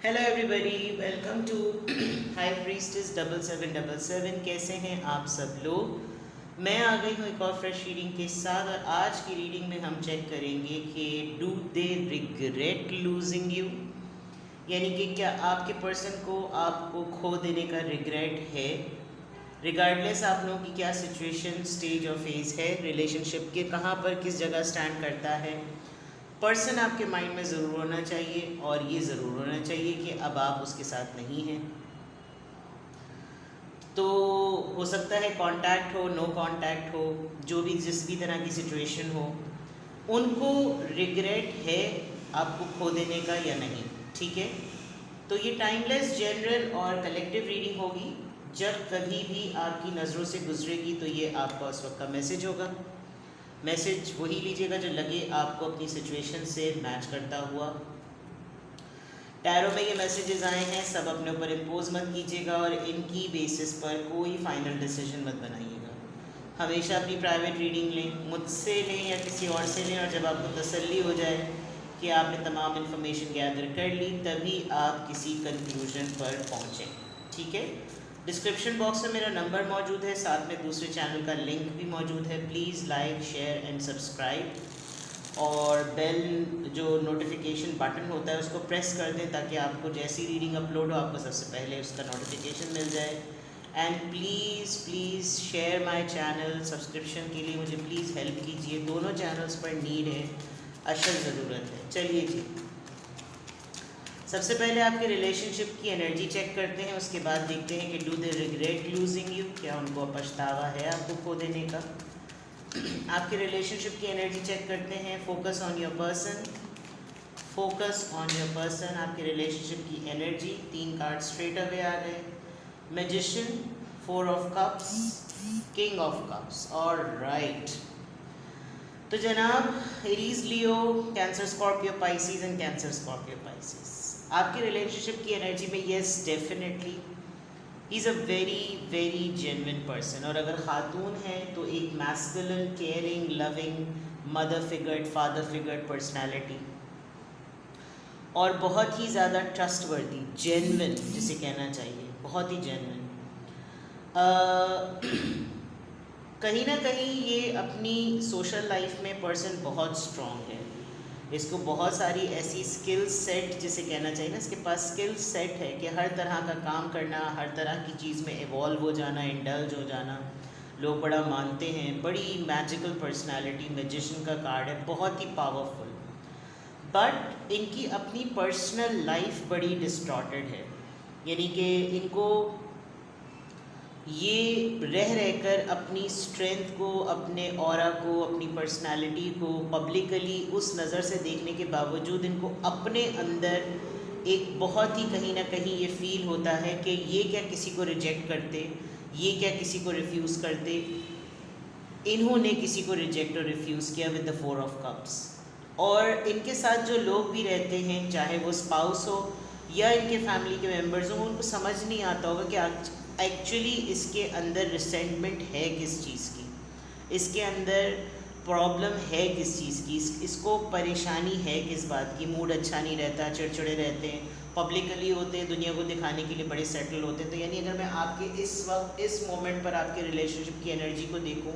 Hello everybody, welcome to high priestess 7777। कैसे हैं आप सब लोग। मैं आ गई हूँ एक और फ्रेश रीडिंग के साथ और आज की रीडिंग में हम चेक करेंगे कि do they regret losing you, यानी कि क्या आपके पर्सन को आपको खो देने का रिग्रेट है, रिगार्डलेस आप लोगों की क्या सिचुएशन स्टेज और फेज है, रिलेशनशिप के कहाँ पर किस जगह स्टैंड करता है। पर्सन आपके माइंड में ज़रूर होना चाहिए और ये ज़रूर होना चाहिए कि अब आप उसके साथ नहीं हैं। तो हो सकता है कांटेक्ट हो, नो कांटेक्ट हो, जो भी जिस भी तरह की सिचुएशन हो, उनको रिग्रेट है आपको खो देने का या नहीं। ठीक है, तो ये टाइमलेस जनरल और कलेक्टिव रीडिंग होगी। जब कभी भी आपकी नज़रों से गुजरेगी तो ये आपका उस वक्त का मैसेज होगा। मैसेज वही लीजिएगा जो लगे आपको अपनी सिचुएशन से मैच करता हुआ। टैरो में ये मैसेजेस आए हैं, सब अपने ऊपर इम्पोज मत कीजिएगा और इनकी बेसिस पर कोई फाइनल डिसीजन मत बनाइएगा। हमेशा अपनी प्राइवेट रीडिंग लें, मुझसे लें या किसी और से लें, और जब आपको तसल्ली हो जाए कि आपने तमाम इन्फॉर्मेशन गैदर कर ली तभी आप किसी कंक्लूजन पर पहुँचें। ठीक है, डिस्क्रिप्शन बॉक्स में मेरा नंबर मौजूद है, साथ में दूसरे चैनल का लिंक भी मौजूद है। Please like, share and subscribe और बेल जो नोटिफिकेशन बटन होता है उसको प्रेस कर दें ताकि आपको जैसी रीडिंग अपलोड हो आपको सबसे पहले उसका नोटिफिकेशन मिल जाए। And please please share my channel. Subscription के लिए मुझे प्लीज़ हेल्प कीजिए, दोनों चैनल्स पर नीड है, अशद ज़रूरत है। चलिए जी, सबसे पहले आपके रिलेशनशिप की एनर्जी चेक करते हैं, उसके बाद देखते हैं कि do they regret losing you, क्या उनको पछतावा है आपको खो देने का। आपके रिलेशनशिप की एनर्जी चेक करते हैं। Focus on your person, focus on your person. आपके रिलेशनशिप की एनर्जी, 3 कार्ड स्ट्रेट अवे आ गए। Magician, 4 of cups, king of cups. और राइट, तो जनाब Aries, Leo, cancer, Scorpio, Pisces and cancer, Scorpio, Pisces आपके relationship की एनर्जी में yes definitely he is a very very genuine person. और अगर खातून है तो एक masculine, caring, loving mother figure, father figure personality, और बहुत ही ज़्यादा ट्रस्टवर्दी, जेन्युइन जिसे कहना चाहिए, बहुत ही जेन्युइन। कहीं ना कहीं ये अपनी सोशल लाइफ में पर्सन बहुत स्ट्रॉन्ग है। इसको बहुत सारी ऐसी स्किल सेट जिसे कहना चाहिए ना, इसके पास स्किल सेट है कि हर तरह का काम करना, हर तरह की चीज़ में इवॉल्व हो जाना, इंडल्ज हो जाना, लोग बड़ा मानते हैं। बड़ी मैजिकल पर्सनालिटी, मैजिशियन का कार्ड है, बहुत ही पावरफुल। बट इनकी अपनी पर्सनल लाइफ बड़ी डिस्टॉर्टेड है, यानी कि इनको ये रह कर अपनी स्ट्रेंथ को, अपने ऑरा को, अपनी पर्सनालिटी को पब्लिकली उस नज़र से देखने के बावजूद इनको अपने अंदर एक बहुत ही कहीं ना कहीं ये फील होता है कि ये क्या किसी को रिजेक्ट करते, ये क्या किसी को रिफ्यूज़ करते। इन्होंने किसी को रिजेक्ट और रिफ्यूज़ किया विद द 4 ऑफ कप्स। और इनके साथ जो लोग भी रहते हैं, चाहे वो स्पाउस हो या इनके फैमिली के मेम्बर्स हों, उनको समझ नहीं आता होगा कि एक्चुअली इसके अंदर रिसेंटमेंट है किस चीज़ की, इसके अंदर प्रॉब्लम है किस चीज़ की, इसको परेशानी है किस बात की। मूड अच्छा नहीं रहता, चिड़चिड़े रहते हैं, पब्लिकली होते हैं, दुनिया को दिखाने के लिए बड़े सेटल होते हैं। तो यानी अगर मैं आपके इस वक्त इस मोमेंट पर आपके रिलेशनशिप की एनर्जी को देखूं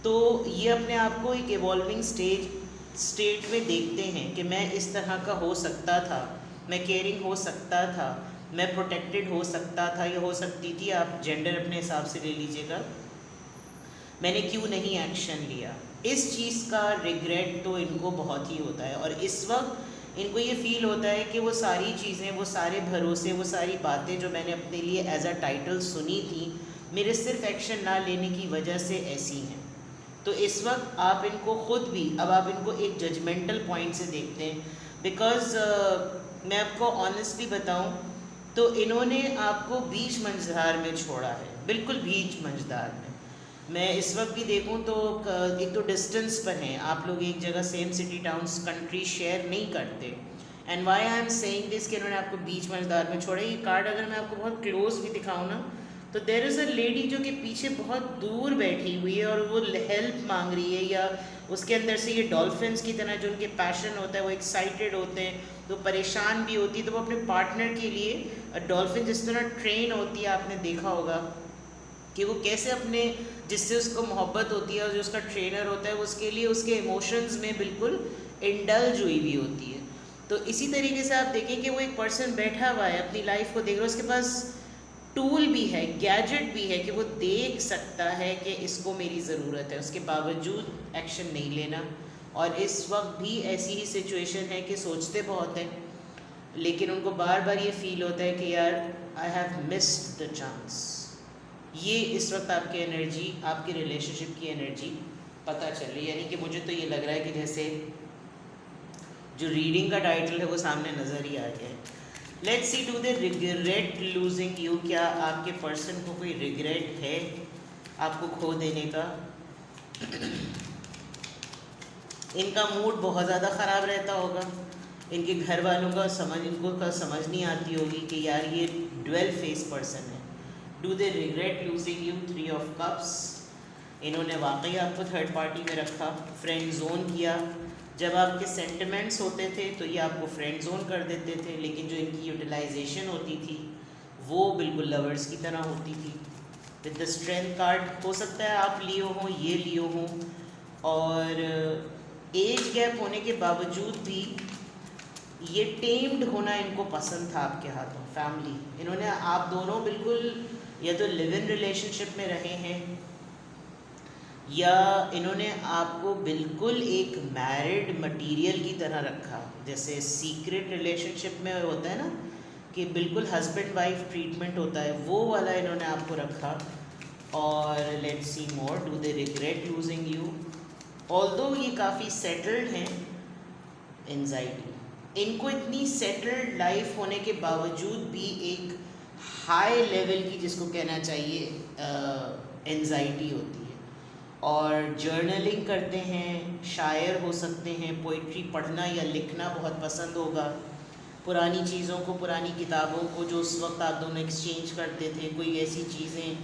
तो ये अपने आप को एक इवॉल्विंग स्टेट में देखते हैं कि मैं इस तरह का हो सकता था, मैं केयरिंग हो सकता था, मैं प्रोटेक्टेड हो सकता था या हो सकती थी, आप जेंडर अपने हिसाब से ले लीजिएगा, मैंने क्यों नहीं एक्शन लिया। इस चीज़ का रिग्रेट तो इनको बहुत ही होता है। और इस वक्त इनको ये फील होता है कि वो सारी चीज़ें, वो सारे भरोसे, वो सारी बातें जो मैंने अपने लिए एज अ टाइटल सुनी थी, मेरे सिर्फ एक्शन ना लेने की वजह से ऐसी हैं। तो इस वक्त आप इनको ख़ुद भी, अब आप इनको एक जजमेंटल पॉइंट से देखते हैं। बिकॉज़ मैं आपको ऑनेस्टली बताऊं तो इन्होंने आपको बीच मंझधार में छोड़ा है, बिल्कुल बीच मंझधार में। मैं इस वक्त भी देखूं तो एक तो डिस्टेंस पर हैं आप लोग, एक जगह same city, towns, country share नहीं करते। And why I am saying this कि इन्होंने आपको बीच मंझधार में छोड़ा। ये कार्ड अगर मैं आपको बहुत क्लोज भी दिखाऊं ना तो देर इज़ अ लेडी जो कि पीछे बहुत दूर बैठी हुई है और वो हेल्प मांग रही है, या उसके अंदर से ये डॉल्फिन्स की तरह जो उनके पैशन होता है, वो एक्साइटेड होते हैं, तो परेशान भी होती है, तो वो अपने पार्टनर के लिए डॉल्फिन जिस तरह ट्रेन होती है, आपने देखा होगा कि वो कैसे अपने जिससे उसको मोहब्बत होती है और जो उसका ट्रेनर होता है वो उसके लिए उसके इमोशंस में बिल्कुल इंडल्ज हुई हुई होती है। तो इसी तरीके से आप देखें कि वो एक पर्सन बैठा हुआ है, अपनी लाइफ को देख रहा है, उसके पास टूल भी है, गैजेट भी है कि वो देख सकता है कि इसको मेरी ज़रूरत है, उसके बावजूद एक्शन नहीं लेना। और इस वक्त भी ऐसी ही सिचुएशन है कि सोचते बहुत हैं, लेकिन उनको बार बार ये फील होता है कि यार I have missed the chance. ये इस वक्त आपकी एनर्जी, आपकी रिलेशनशिप की एनर्जी पता चल रही है। यानी कि मुझे तो ये लग रहा है कि जैसे जो रीडिंग का टाइटल है वो सामने नज़र ही आ गया है। Let's C, do they regret losing you. क्या आपके पर्सन को कोई रिग्रेट है आपको खो देने का? इनका मूड बहुत ज़्यादा ख़राब रहता होगा, इनके घर वालों का इनको समझ नहीं आती होगी कि यार ये ड्वेल फेस पर्सन है। Do they regret losing you? 3 of cups. इन्होंने वाकई आपको थर्ड पार्टी में रखा, फ्रेंड जोन किया। जब आपके सेंटिमेंट्स होते थे तो ये आपको फ्रेंड जोन कर देते थे, लेकिन जो इनकी यूटिलाइजेशन होती थी वो बिल्कुल लवर्स की तरह होती थी। विद द स्ट्रेंथ कार्ड, हो सकता है आप लियो हों, ये लियो हों, और एज गैप होने के बावजूद भी ये टेम्ड होना इनको पसंद था आपके हाथों। फैमिली, इन्होंने आप दोनों बिल्कुल या तो लिव इन रिलेशनशिप में रहे हैं, या इन्होंने आपको बिल्कुल एक मैरिड मटेरियल की तरह रखा। जैसे सीक्रेट रिलेशनशिप में होता है ना कि बिल्कुल हस्बैंड वाइफ ट्रीटमेंट होता है, वो वाला इन्होंने आपको रखा। और let's see more, do they regret losing you? Although ये काफ़ी सेटल्ड हैं, एंजाइटी, इनको इतनी सेटल्ड लाइफ होने के बावजूद भी एक हाई लेवल की, जिसको कहना चाहिए, एंजाइटी होती है। और जर्नलिंग करते हैं, शायर हो सकते हैं, पोइट्री पढ़ना या लिखना बहुत पसंद होगा, पुरानी चीज़ों को, पुरानी किताबों को जो उस वक्त आप दोनों एक्सचेंज करते थे, कोई ऐसी चीज़ें,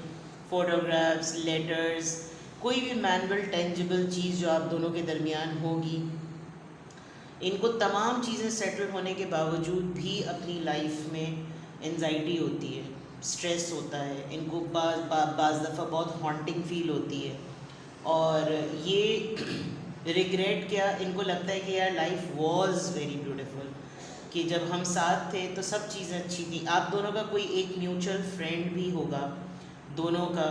फ़ोटोग्राफ्स, लेटर्स, कोई भी मैनुअल टेंजिबल चीज़ जो आप दोनों के दरमियान होगी। इनको तमाम चीज़ें सेटल होने के बावजूद भी अपनी लाइफ में एंजाइटी होती है, स्ट्रेस होता है, इनको बाज़ दफ़ा बहुत हॉन्टिंग फील होती है। और ये रिग्रेट क्या, इनको लगता है कि यार लाइफ वॉज वेरी ब्यूटीफुल, कि जब हम साथ थे तो सब चीज़ें अच्छी थी। आप दोनों का कोई एक म्यूचुअल फ्रेंड भी होगा दोनों का,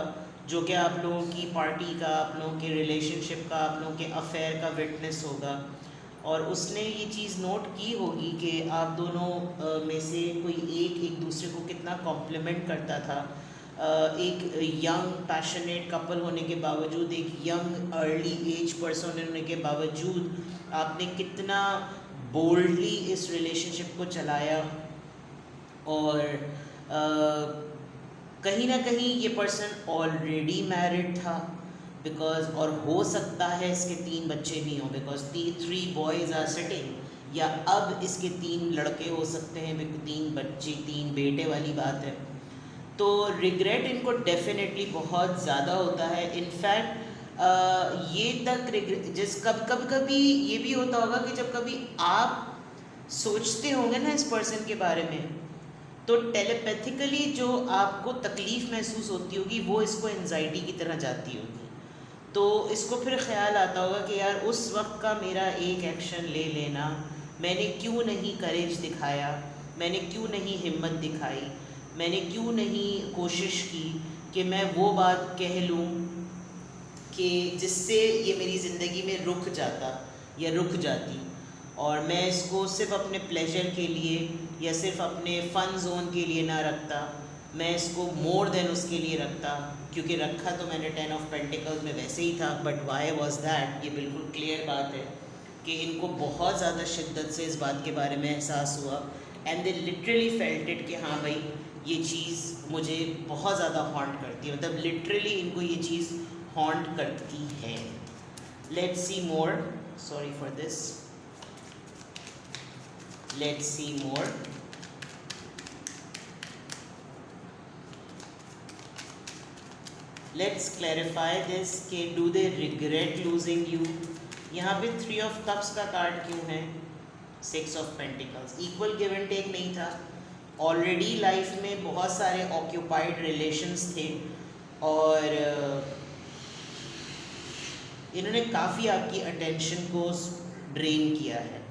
जो कि आप लोगों की पार्टी का, आप लोगों के रिलेशनशिप का, आप लोगों के अफेयर का विटनेस होगा, और उसने ये चीज़ नोट की होगी कि आप दोनों में से कोई एक दूसरे को कितना कॉम्प्लीमेंट करता था। एक यंग पैशनेट कपल होने के बावजूद, एक यंग अर्ली एज पर्सन होने के बावजूद आपने कितना बोल्डली इस रिलेशनशिप को चलाया। और कहीं ना कहीं ये पर्सन ऑलरेडी मैरिड था, बिकॉज, और हो सकता है इसके 3 बच्चे भी हों, बिकॉज 3 बॉयज़ आर सिटिंग, या अब इसके 3 लड़के हो सकते हैं, 3 बच्चे, 3 बेटे वाली बात है। तो रिग्रेट इनको डेफिनेटली बहुत ज़्यादा होता है। इनफैक्ट ये तक रिग्रेट, कभी ये भी होता होगा कि जब कभी आप सोचते होंगे ना इस पर्सन के बारे में, तो टेलीपैथिकली जो आपको तकलीफ़ महसूस होती होगी वो इसको एंजाइटी की तरह जाती होगी। तो इसको फिर ख्याल आता होगा कि यार उस वक्त का मेरा एक एक्शन ले लेना, मैंने क्यों नहीं करेज दिखाया, मैंने क्यों नहीं हिम्मत दिखाई, मैंने क्यों नहीं कोशिश की कि मैं वो बात कह लूँ कि जिससे ये मेरी ज़िंदगी में रुक जाता या रुक जाती, और मैं इसको सिर्फ़ अपने प्लेजर के लिए या सिर्फ़ अपने फ़न जोन के लिए ना रखता, मैं इसको मोर देन उसके लिए रखता। क्योंकि रखा तो मैंने 10 ऑफ पेंटिकल्स में वैसे ही था, बट वाई वॉज दैट, ये बिल्कुल क्लियर बात है कि इनको बहुत ज़्यादा शिद्दत से इस बात के बारे में एहसास हुआ, and they literally felt it कि हाँ भाई ये चीज़ मुझे बहुत ज़्यादा हॉन्ट करती है, मतलब लिटरली इनको ये चीज़ हॉन्ट करती है। Let's see more, sorry for this, let's see more. Let's clarify this कि do they regret losing you. यहाँ पे 3 ऑफ कप्स का कार्ड क्यों है? 6 of pentacles, equal give and take नहीं था। ऑलरेडी लाइफ में बहुत सारे ऑक्यूपाइड रिलेशंस थे और इन्होंने काफ़ी आपकी अटेंशन को ड्रेन किया है,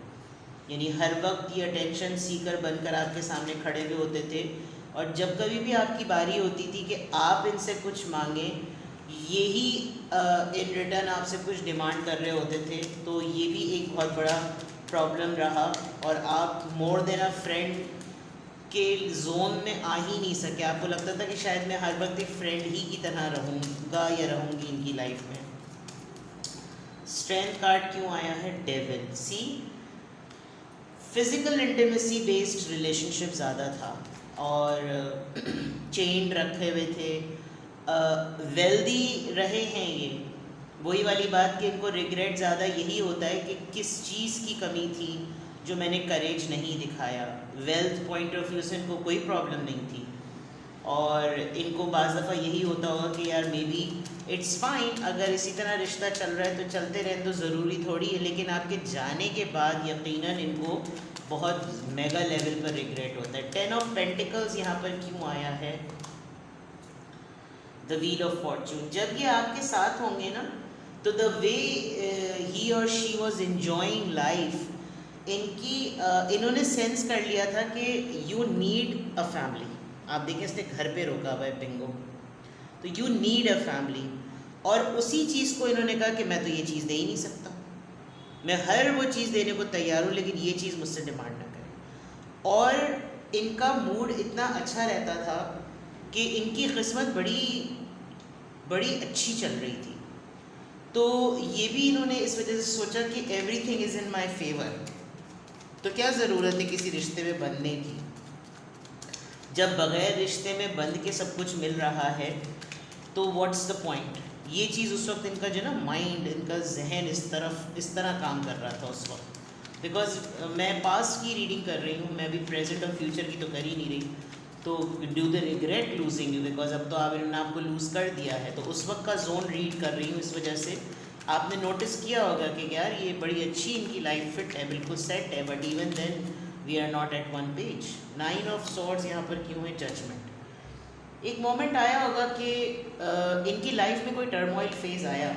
यानी हर वक्त ये अटेंशन सीकर बनकर आपके सामने खड़े हुए होते थे और जब कभी भी आपकी बारी होती थी कि आप इनसे कुछ मांगें, यही इन रिटर्न आपसे कुछ डिमांड कर रहे होते थे। तो ये भी एक बहुत बड़ा प्रॉब्लम रहा और आप मोर देन अ फ्रेंड के जोन में आ ही नहीं सके। आपको लगता था कि शायद मैं हर वक्त एक फ्रेंड ही की तरह रहूँगा या रहूँगी इनकी लाइफ में। स्ट्रेंथ कार्ड क्यों आया है? डेविल। सी, फिजिकल इंटीमेसी बेस्ड रिलेशनशिप ज़्यादा था और चेन रखे हुए थे, वेल्दी रहे हैं ये। वही वाली बात कि इनको रिग्रेट ज़्यादा यही होता है कि किस चीज़ की कमी थी जो मैंने करेज नहीं दिखाया। वेल्थ पॉइंट ऑफ व्यू से इनको कोई प्रॉब्लम नहीं थी और इनको बाज़ दफ़ा यही होता होगा कि यार मे बी इट्स फाइन, अगर इसी तरह रिश्ता चल रहा है तो चलते रहें, तो ज़रूरी थोड़ी है। लेकिन आपके जाने के बाद यकीनन इनको बहुत मेगा लेवल पर रिग्रेट होता है। 10 ऑफ पेंटिकल्स यहाँ पर क्यों आया है? The wheel of Fortune. जब ये आपके साथ होंगे ना, तो द वे ही और शी वॉज एंजॉइंग लाइफ, इन्होंने सेंस कर लिया था कि यू नीड अ फैमिली। आप देखें इसने घर पे रोका हुआ है बिंगो, तो यू नीड अ फैमिली। और उसी चीज़ को इन्होंने कहा कि मैं तो ये चीज़ दे ही नहीं सकता, मैं हर वो चीज़ देने को तैयार हूँ लेकिन ये चीज़ मुझसे डिमांड ना करें। और इनका मूड इतना अच्छा रहता था कि इनकी किस्मत बड़ी अच्छी चल रही थी। तो ये भी इन्होंने इस वजह से सोचा कि everything is in my favour, तो क्या ज़रूरत है किसी रिश्ते में बंधने की, जब बग़ैर रिश्ते में बंध के सब कुछ मिल रहा है तो व्हाट्स द पॉइंट। ये चीज़ उस वक्त इनका जो ना माइंड, इनका जहन इस तरह काम कर रहा था उस वक्त। बिकॉज मैं पास्ट की रीडिंग कर रही हूँ, मैं अभी प्रेजेंट और फ्यूचर की तो कर ही नहीं रही। तो do they regret losing you, because अब तो इन्होंने आपको लूज़ कर दिया है, तो उस वक्त का जोन रीड कर रही हूँ। इस वजह से आपने नोटिस किया होगा कि यार ये बड़ी अच्छी इनकी लाइफ फिट है, बिल्कुल सेट है, but even then we are not at one page. 9 of swords यहाँ पर क्यों है? जजमेंट। एक मोमेंट आया होगा कि इनकी लाइफ में कोई टर्मोइल फेज़ आया।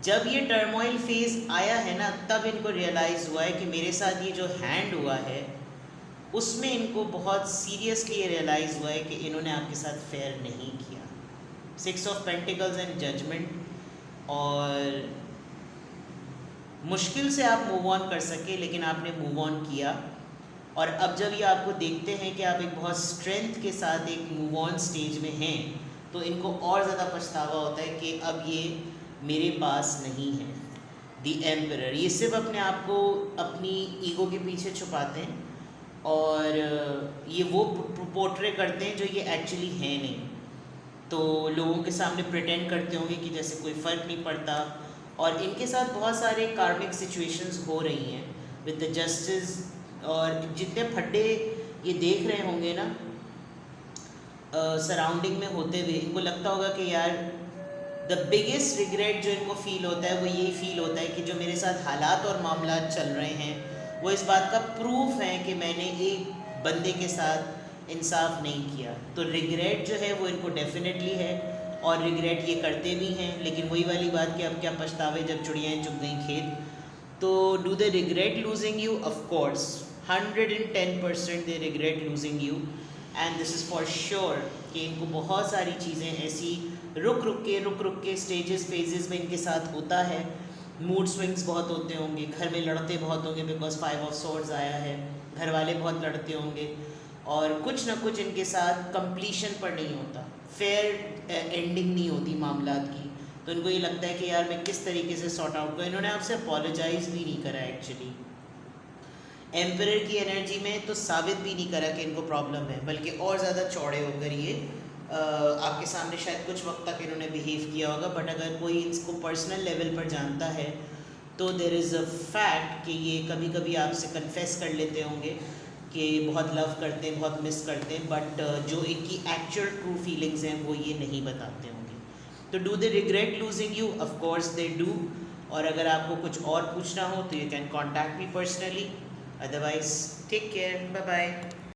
जब ये टर्मोइल फेज़ आया है ना, तब इनको रियलाइज़ हुआ है कि मेरे साथ ये जो हैंड हुआ है उसमें इनको बहुत सीरियसली ये रियलाइज़ हुआ है कि इन्होंने आपके साथ फेयर नहीं किया। 6 ऑफ पेंटिकल्स एंड जजमेंट। और मुश्किल से आप मूव ऑन कर सके, लेकिन आपने मूव ऑन किया। और अब जब ये आपको देखते हैं कि आप एक बहुत स्ट्रेंथ के साथ एक मूव ऑन स्टेज में हैं, तो इनको और ज़्यादा पछतावा होता है कि अब ये मेरे पास नहीं है। द एम्परर, ये सिर्फ अपने आप को अपनी ईगो के पीछे छुपाते हैं और ये वो पोर्ट्रे करते हैं जो ये एक्चुअली है नहीं। तो लोगों के सामने प्रिटेंड करते होंगे कि जैसे कोई फ़र्क नहीं पड़ता। और इनके साथ बहुत सारे कार्मिक सिचुएशंस हो रही हैं विद द जस्टिस, और जितने फड्डे ये देख रहे होंगे ना सराउंडिंग में होते हुए, इनको लगता होगा कि यार द बिगेस्ट रिग्रेट जो इनको फ़ील होता है वो यही फ़ील होता है कि जो मेरे साथ हालात और मामला चल रहे हैं वो इस बात का प्रूफ है कि मैंने एक बंदे के साथ इंसाफ नहीं किया। तो रिग्रेट जो है वो इनको डेफिनेटली है और रिग्रेट ये करते भी हैं। लेकिन वही वाली बात कि अब क्या पछतावे जब चिड़ियाँ चुग गई खेत। तो do they regret losing you? Of course 110% they regret losing you, and this is for sure कि इनको बहुत सारी चीज़ें ऐसी रुक रुक के स्टेजेस फेजेस में इनके साथ होता है। मूड स्विंग्स बहुत होते होंगे, घर में लड़ते बहुत होंगे बिकॉज 5 ऑफ सॉर्ड्स आया है, घर वाले बहुत लड़ते होंगे और कुछ ना कुछ इनके साथ कंप्लीशन पर नहीं होता, फेयर एंडिंग नहीं होती मामलात की। तो इनको ये लगता है कि यार मैं किस तरीके से सॉर्ट आउट करूँ। इन्होंने आपसे अपोलोजाइज़ भी नहीं करा एक्चुअली। एम्परर की एनर्जी में तो साबित भी नहीं करा कि इनको प्रॉब्लम है, बल्कि और ज़्यादा चौड़े होकर ये आपके सामने शायद कुछ वक्त तक इन्होंने बिहेव किया होगा। बट अगर कोई इसको पर्सनल लेवल पर जानता है तो देयर इज़ अ फैक्ट कि ये कभी कभी आपसे कन्फेस कर लेते होंगे कि बहुत लव करते हैं, बहुत मिस करते हैं, बट जो इनकी एक्चुअल ट्रू फीलिंग्स हैं वो ये नहीं बताते होंगे। तो do they regret losing you? Of course they do. और अगर आपको कुछ और पूछना हो तो you can contact me personally, otherwise take care, bye bye.